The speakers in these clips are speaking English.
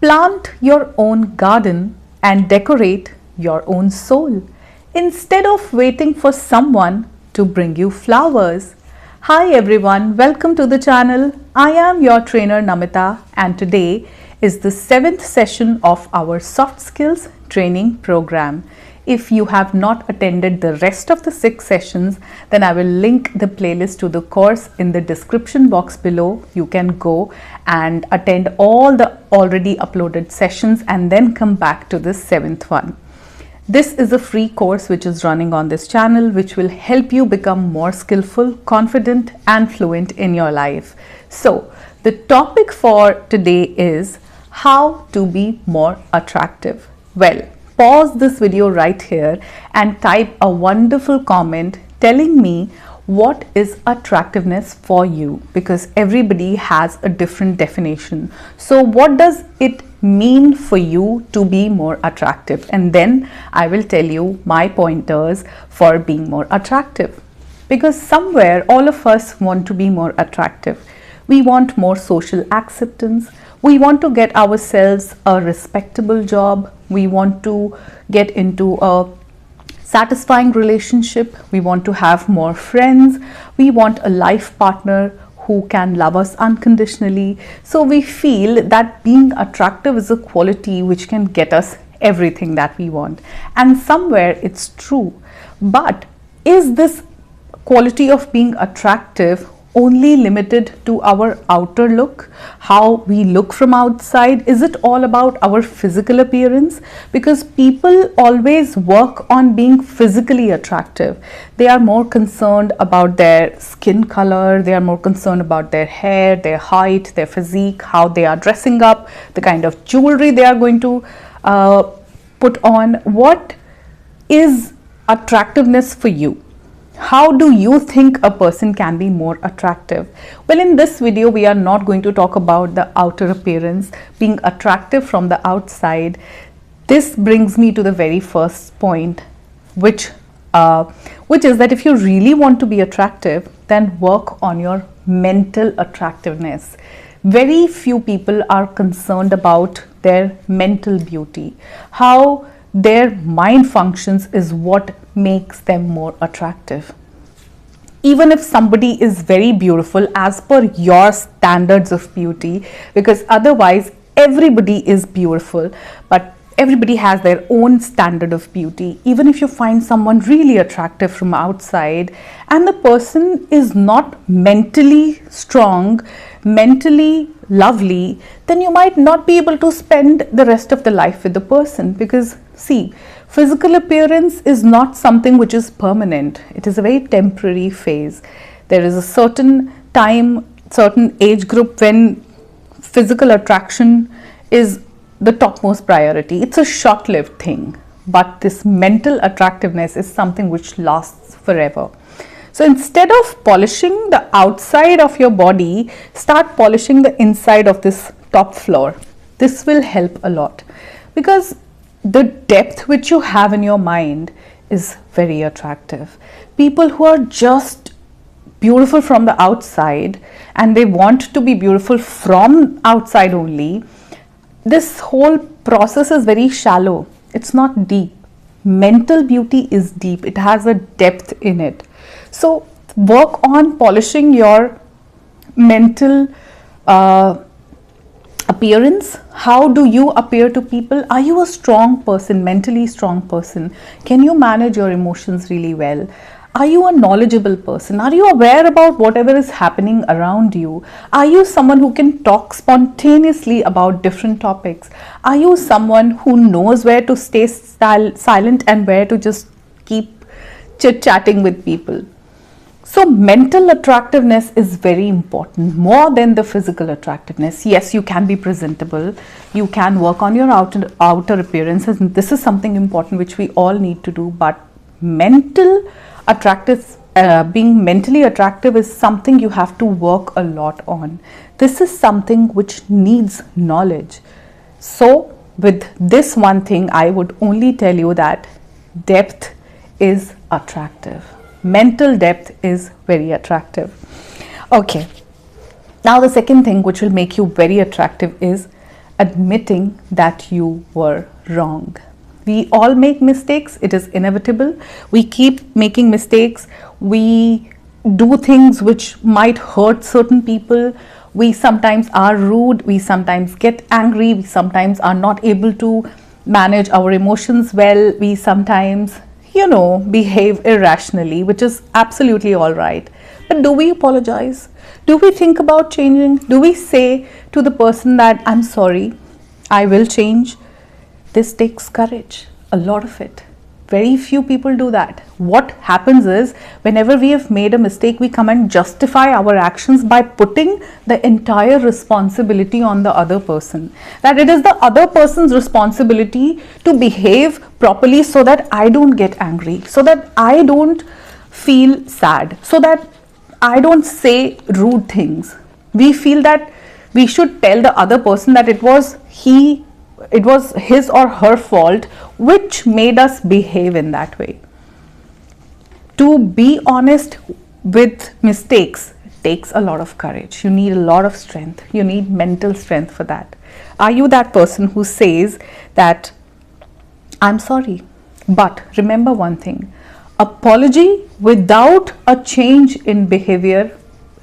Plant your own garden and decorate your own soul instead of waiting for someone to bring you flowers. Hi everyone, welcome to the channel. I am your trainer Namita, and today is the 7th session of our soft skills training program. If you have not attended the rest of the 6 sessions, then I will link the playlist to the course in the description box below. You can go and attend all the already uploaded sessions and then come back to the 7th one. This is a free course which is running on this channel, which will help you become more skillful, confident and fluent in your life. So the topic for today is how to be more attractive. Well, pause this video right here and type a wonderful comment telling me what is attractiveness for you, because everybody has a different definition. So what does it mean for you to be more attractive? And then I will tell you my pointers for being more attractive, because somewhere all of us want to be more attractive. We want more social acceptance. We want to get ourselves a respectable job. We want to get into a satisfying relationship. We want to have more friends. We want a life partner who can love us unconditionally. So we feel that being attractive is a quality which can get us everything that we want. And somewhere it's true. But is this quality of being attractive only limited to our outer look, how we look from outside? Is it all about our physical appearance? Because people always work on being physically attractive. They are more concerned about their skin color, they are more concerned about their hair, their height, their physique, how they are dressing up, the kind of jewelry they are going to put on. What is attractiveness for you? How do you think a person can be more attractive? Well, in this video, we are not going to talk about the outer appearance, being attractive from the outside. This brings me to the very first point, which is that if you really want to be attractive, then work on your mental attractiveness. Very few people are concerned about their mental beauty. How their mind functions is what makes them more attractive. Even if somebody is very beautiful as per your standards of beauty, because otherwise everybody is beautiful, but everybody has their own standard of beauty. Even if you find someone really attractive from outside and the person is not mentally strong, mentally lovely, then you might not be able to spend the rest of the life with the person. Because see, physical appearance is not something which is permanent. It is a very temporary phase. There is a certain time, certain age group when physical attraction is the topmost priority. It's a short-lived thing, but this mental attractiveness is something which lasts forever. So instead of polishing the outside of your body, start polishing the inside of this top floor. This will help a lot, because the depth which you have in your mind is very attractive. People who are just beautiful from the outside and they want to be beautiful from outside only, this whole process is very shallow. It's not deep. Mental beauty is deep. It has a depth in it. So work on polishing your mental appearance. How do you appear to people? Are you a strong person, mentally strong person? Can you manage your emotions really well? Are you a knowledgeable person? Are you aware about whatever is happening around you? Are you someone who can talk spontaneously about different topics? Are you someone who knows where to stay silent and where to just keep chit-chatting with people? So mental attractiveness is very important, more than the physical attractiveness. Yes, you can be presentable. You can work on your outer appearance, and this is something important which we all need to do. But mental attractive, being mentally attractive is something you have to work a lot on. This is something which needs knowledge. So with this one thing, I would only tell you that depth is attractive. Mental depth is very attractive. Okay. Now the second thing which will make you very attractive is admitting that you were wrong. We all make mistakes, it is inevitable. We keep making mistakes, we do things which might hurt certain people. We sometimes are rude, we sometimes get angry, we sometimes are not able to manage our emotions well, we sometimes, behave irrationally, which is absolutely all right. But do we apologize? Do we think about changing? Do we say to the person that I'm sorry, I will change? This takes courage, a lot of it. Very few people do that. What happens is, whenever we have made a mistake, we come and justify our actions by putting the entire responsibility on the other person. That it is the other person's responsibility to behave properly so that I don't get angry, so that I don't feel sad, so that I don't say rude things. We feel that we should tell the other person that it was his or her fault which made us behave in that way. To be honest with mistakes takes a lot of courage. You need a lot of strength. You need mental strength for that. Are you that person who says that I'm sorry? But remember one thing, apology without a change in behavior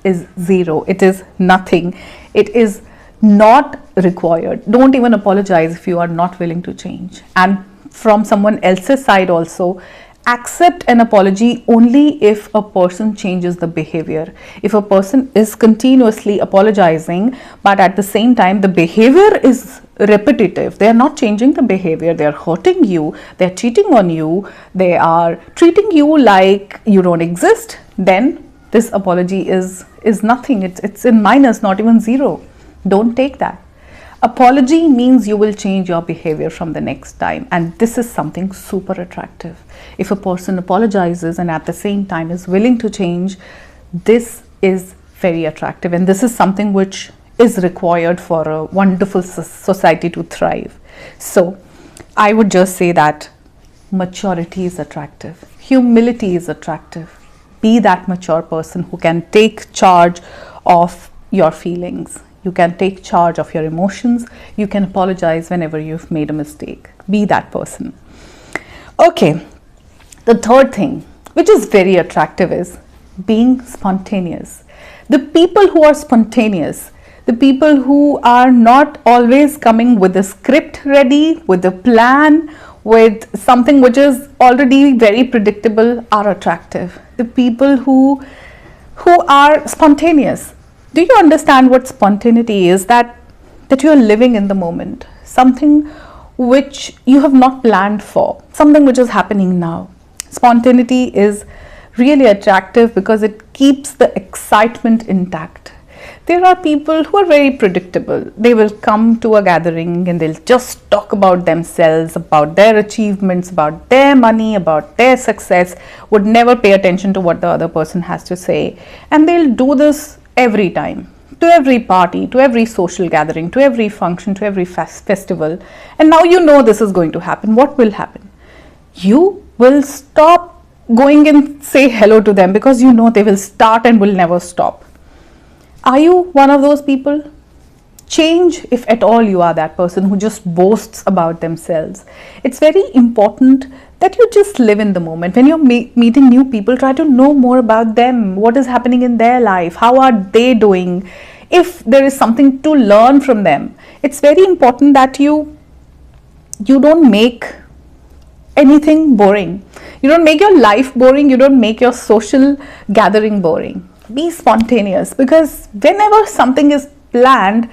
is zero. It is nothing. It is not required. Don't even apologize if you are not willing to change. And from someone else's side also, accept an apology only if a person changes the behavior. If a person is continuously apologizing, but at the same time the behavior is repetitive, they are not changing the behavior, they are hurting you, they are cheating on you, they are treating you like you don't exist, then this apology is nothing. It's in minus, not even zero. Don't take that. Apology means you will change your behavior from the next time, and this is something super attractive. If a person apologizes and at the same time is willing to change, this is very attractive, and this is something which is required for a wonderful society to thrive. So I would just say that maturity is attractive, humility is attractive. Be that mature person who can take charge of your feelings. You can take charge of your emotions. You can apologize whenever you've made a mistake. Be that person. Okay, the third thing, which is very attractive, is being spontaneous. The people who are spontaneous, the people who are not always coming with a script ready, with a plan, with something which is already very predictable, are attractive. The people who are spontaneous. Do you understand what spontaneity is? That you are living in the moment, something which you have not planned for, something which is happening now. Spontaneity is really attractive because it keeps the excitement intact. There are people who are very predictable. They will come to a gathering and they'll just talk about themselves, about their achievements, about their money, about their success, would never pay attention to what the other person has to say. And they'll do this every time, to every party, to every social gathering, to every function, to every festival. And now you know this is going to happen. What will happen? You will stop going and say hello to them because you know they will start and will never stop. Are you one of those people? Change, if at all you are that person who just boasts about themselves. It's very important that you just live in the moment. When you're meeting new people, try to know more about them. What is happening in their life? How are they doing? If there is something to learn from them, it's very important that you don't make anything boring. You don't make your life boring. You don't make your social gathering boring. Be spontaneous, because whenever something is planned,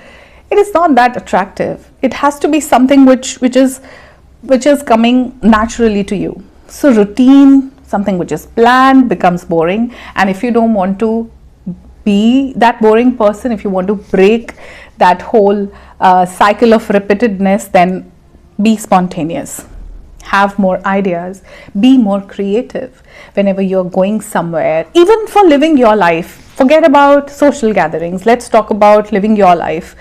it is not that attractive. It has to be something which is coming naturally to you. So routine, something which is planned, becomes boring. And if you don't want to be that boring person, if you want to break that whole cycle of repeatedness, then be spontaneous. Have more ideas, be more creative whenever you're going somewhere, even for living your life. Forget about social gatherings. Let's talk about living your life.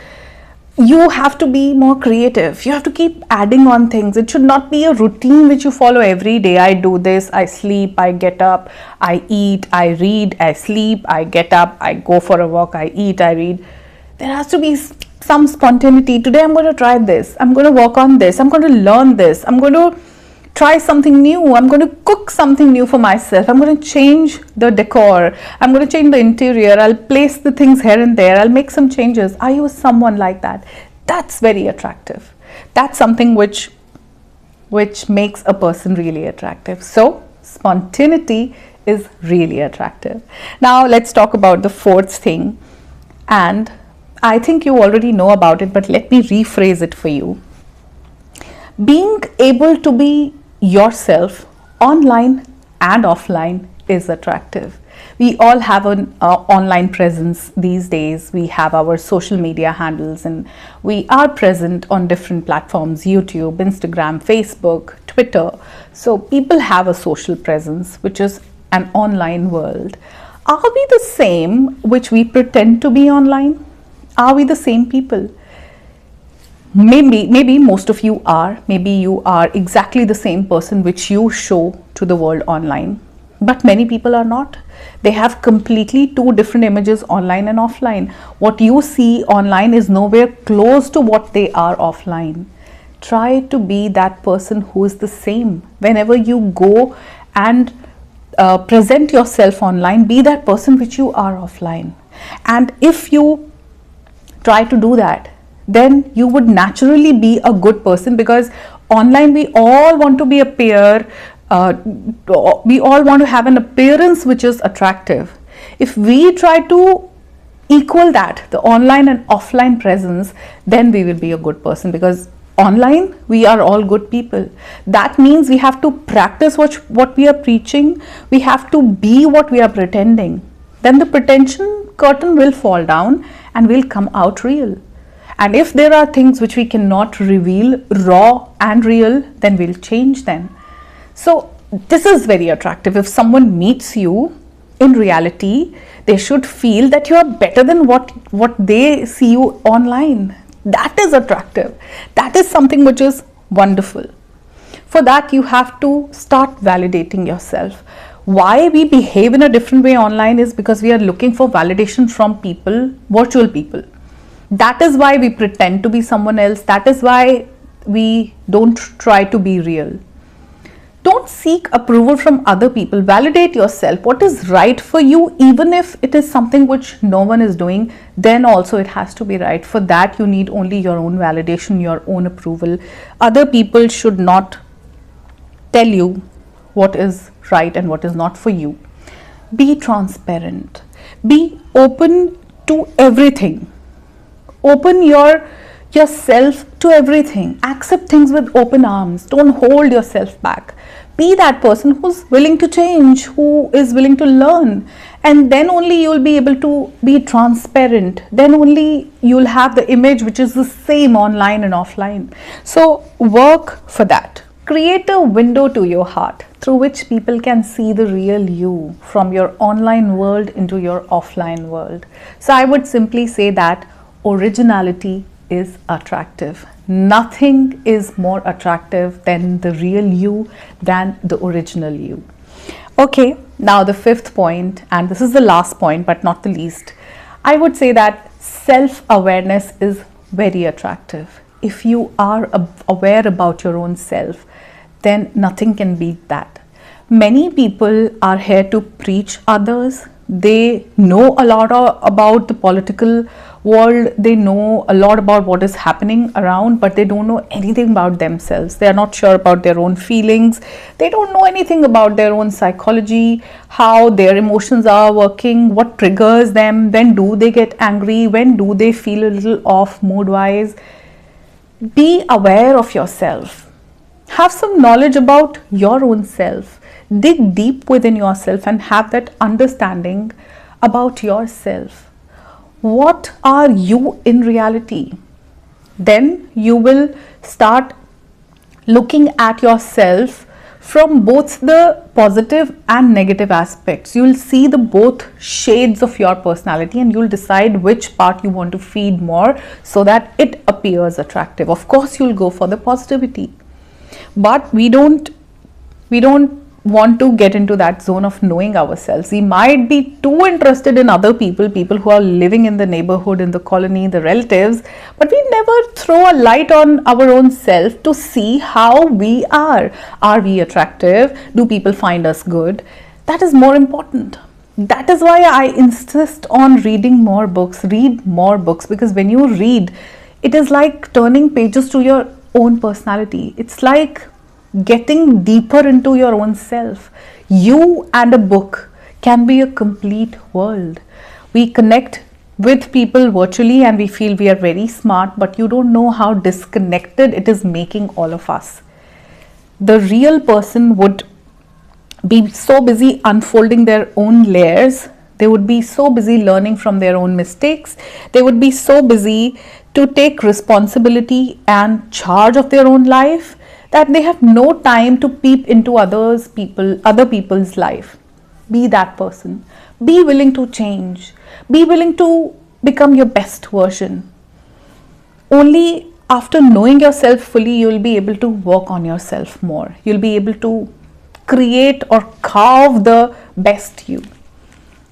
You have to be more creative. You have to keep adding on things. It should not be a routine which you follow every day. I do this, I sleep, I get up, I eat, I read, I sleep, I get up, I go for a walk, I eat, I read. There has to be some spontaneity. Today I'm going to try this, I'm going to work on this, I'm going to learn this, I'm going to try something new, I'm going to cook something new for myself, I'm going to change the decor, I'm going to change the interior, I'll place the things here and there, I'll make some changes. Are you someone like that? That's very attractive. That's something which makes a person really attractive. So spontaneity is really attractive. Now let's talk about the fourth thing, and I think you already know about it, but let me rephrase it for you. Being able to be yourself online and offline is attractive. We all have an online presence these days. We have our social media handles and we are present on different platforms: YouTube, Instagram, Facebook, Twitter. So people have a social presence, which is an online world. Are we the same which we pretend to be online? Are we the same people? Maybe most of you are. Maybe you are exactly the same person which you show to the world online. But many people are not. They have completely two different images, online and offline. What you see online is nowhere close to what they are offline. Try to be that person who is the same. Whenever you go and present yourself online, be that person which you are offline. And if you try to do that, then you would naturally be a good person, because online we all want to be we all want to have an appearance which is attractive. If we try to equal that, the online and offline presence, then we will be a good person, because online we are all good people. That means we have to practice what we are preaching. We have to be what we are pretending. Then the pretension curtain will fall down and will come out real. And if there are things which we cannot reveal raw and real, then we'll change them. So this is very attractive. If someone meets you in reality, they should feel that you are better than what they see you online. That is attractive. That is something which is wonderful. For that, you have to start validating yourself. Why we behave in a different way online is because we are looking for validation from people, virtual people. That is why we pretend to be someone else. That is why we don't try to be real. Don't seek approval from other people. Validate yourself. What is right for you, even if it is something which no one is doing, then also it has to be right. For that, you need only your own validation, your own approval. Other people should not tell you what is right and what is not for you. Be transparent. Be open to everything. Open yourself to everything. Accept things with open arms. Don't hold yourself back. Be that person who's willing to change, who is willing to learn, and then only you'll be able to be transparent. Then only you'll have the image which is the same online and offline. So work for that. Create a window to your heart through which people can see the real you, from your online world into your offline world. So I would simply say that originality is attractive. Nothing is more attractive than the real you, than the original you. Okay, now the fifth point, and this is the last point but not the least. I would say that self-awareness is very attractive. If you are aware about your own self, then nothing can beat that. Many people are here to preach others. They know a lot about the political world. They know a lot about what is happening around, but they don't know anything about themselves. They are not sure about their own feelings. They don't know anything about their own psychology, how their emotions are working, what triggers them, when do they get angry, when do they feel a little off mood-wise. Be aware of yourself. Have some knowledge about your own self. Dig deep within yourself and have that understanding about yourself. What are you in reality? Then you will start looking at yourself from both the positive and negative aspects. You will see the both shades of your personality and you will decide which part you want to feed more so that it appears attractive. Of course, you will go for the positivity. But we don't want to get into that zone of knowing ourselves. We might be too interested in other people, people who are living in the neighborhood, in the colony, the relatives, but we never throw a light on our own self to see how we are. Are we attractive? Do people find us good? That is more important. That is why I insist on reading more books. Read more books, because when you read, it is like turning pages to your own personality. It's like getting deeper into your own self. You and a book can be a complete world. We connect with people virtually and we feel we are very smart, but you don't know how disconnected it is making all of us. The real person would be so busy unfolding their own layers. They would be so busy learning from their own mistakes. They would be so busy to take responsibility and charge of their own life that they have no time to peep into other people's life. Be that person. Be willing to change. Be willing to become your best version. Only after knowing yourself fully, you will be able to work on yourself more. You'll be able to create or carve the best you.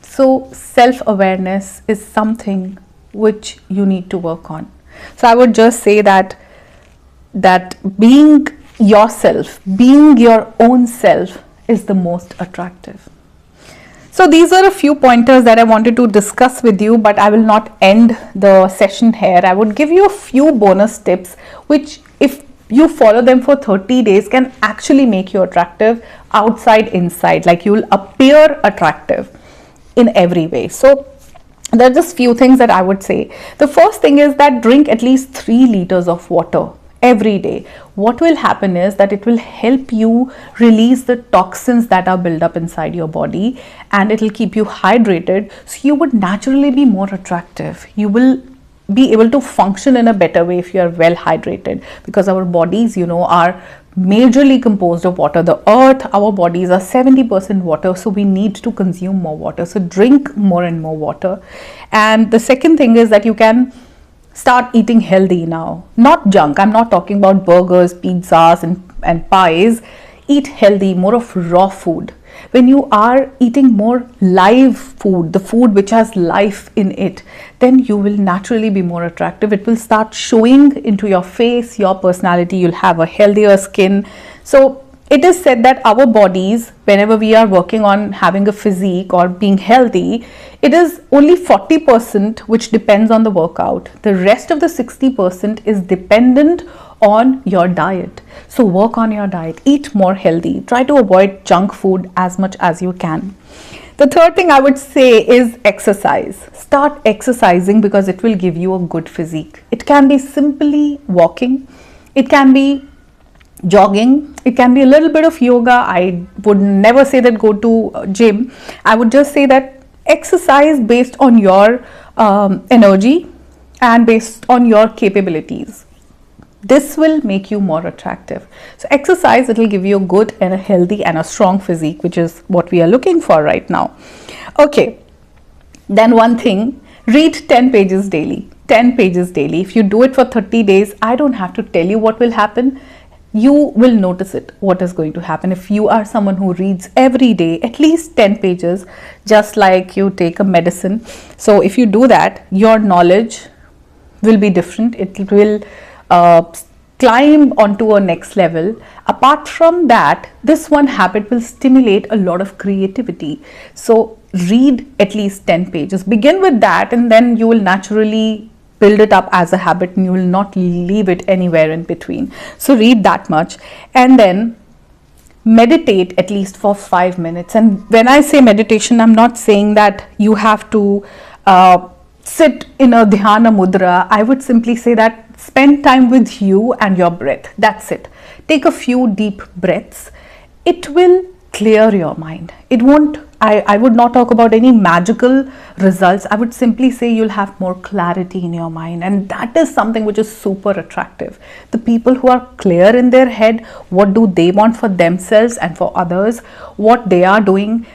So self-awareness is something which you need to work on. So I would just say that being yourself, being your own self is the most attractive. So these are a few pointers that I wanted to discuss with you, but I will not end the session here. I would give you a few bonus tips which, if you follow them for 30 days, can actually make you attractive outside, inside. Like, you will appear attractive in every way. So there are just few things that I would say. The first thing is that drink at least 3 liters of water every day. What will happen is that it will help you release the toxins that are built up inside your body, and it will keep you hydrated, so you would naturally be more attractive. You will be able to function in a better way if you are well hydrated, because our bodies, are majorly composed of water. The earth, our bodies are 70% water, so we need to consume more water. So drink more and more water. And the second thing is that you can start eating healthy now, not junk. I'm not talking about burgers, pizzas and pies. Eat healthy, more of raw food. When you are eating more live food, the food which has life in it, then you will naturally be more attractive. It will start showing into your face, your personality. You'll have a healthier skin. So it is said that our bodies, whenever we are working on having a physique or being healthy, it is only 40% which depends on the workout. The rest of the 60% is dependent on your diet. So work on your diet, eat more healthy, try to avoid junk food as much as you can. The third thing I would say is exercise. Start exercising, because it will give you a good physique. It can be simply walking, it can be jogging, it can be a little bit of yoga. I would never say that go to gym. I would just say that exercise based on your energy and based on your capabilities. This will make you more attractive. So exercise, it will give you a good and a healthy and a strong physique, which is what we are looking for right now. Okay, then one thing, read 10 pages daily. 10 pages daily. If you do it for 30 days, I don't have to tell you what will happen. You will notice it, what is going to happen. If you are someone who reads every day at least 10 pages, just like you take a medicine. So if you do that, your knowledge will be different. It will climb onto a next level. Apart from that, this one habit will stimulate a lot of creativity. So read at least 10 pages. Begin with that, and then you will naturally build it up as a habit, and you will not leave it anywhere in between. So read that much, and then meditate at least for 5 minutes. And when I say meditation, I'm not saying that you have to sit in a dhyana mudra. I would simply say that spend time with you and your breath. That's it. Take a few deep breaths. It will clear your mind. It won't, I would not talk about any magical results. I would simply say you'll have more clarity in your mind, and that is something which is super attractive. The people who are clear in their head, what do they want for themselves and for others, what they are doing.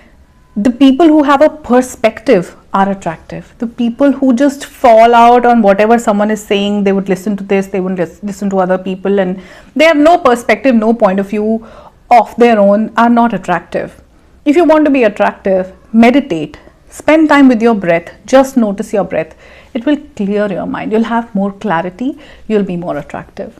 The people who have a perspective are attractive. The people who just fall out on whatever someone is saying, they would listen to this, they wouldn't listen to other people, and they have no perspective, no point of view of their own are not attractive. If you want to be attractive, meditate, spend time with your breath, just notice your breath. It will clear your mind. You'll have more clarity, you'll be more attractive.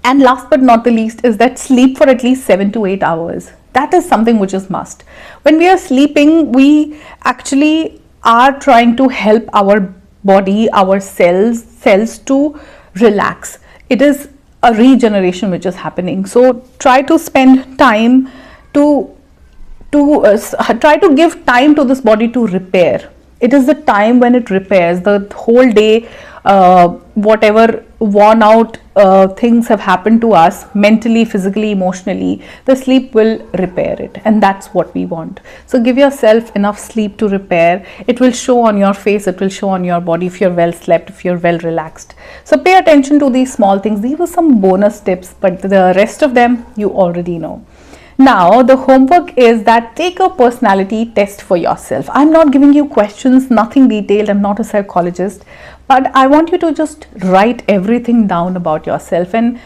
And last but not the least is that sleep for at least 7 to 8 hours. That is something which is must. When we are sleeping, we actually are trying to help our body, our cells to relax. It is a regeneration which is happening. So try to spend time to try to give time to this body to repair. It is the time when it repairs. The whole day, whatever worn out things have happened to us mentally, physically, emotionally, the sleep will repair it, and that's what we want. So give yourself enough sleep to repair. It will show on your face, it will show on your body if you're well slept, if you're well relaxed. So pay attention to these small things. These were some bonus tips, but the rest of them you already know. Now the homework is that take a personality test for yourself. I'm not giving you questions, nothing detailed. I'm not a psychologist, but I want you to just write everything down about yourself and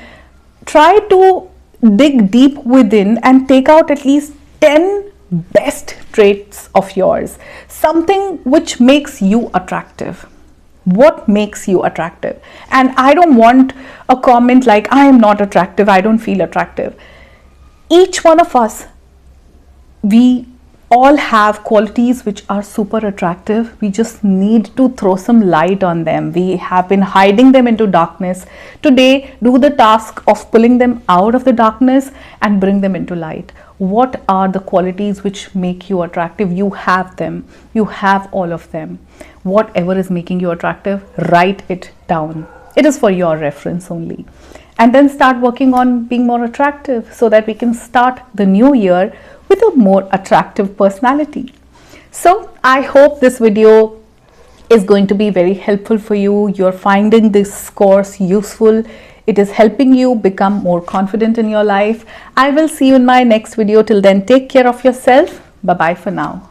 try to dig deep within and take out at least 10 best traits of yours. Something which makes you attractive. What makes you attractive? And I don't want a comment like, I am not attractive, I don't feel attractive. Each one of us, we all have qualities which are super attractive. We just need to throw some light on them. We have been hiding them into darkness. Today, do the task of pulling them out of the darkness and bring them into light. What are the qualities which make you attractive? You have them. You have all of them. Whatever is making you attractive, write it down. It is for your reference only. And then start working on being more attractive so that we can start the new year with a more attractive personality. So I hope this video is going to be very helpful for you. You're finding this course useful. It is helping you become more confident in your life. I will see you in my next video. Till then, take care of yourself. Bye-bye for now.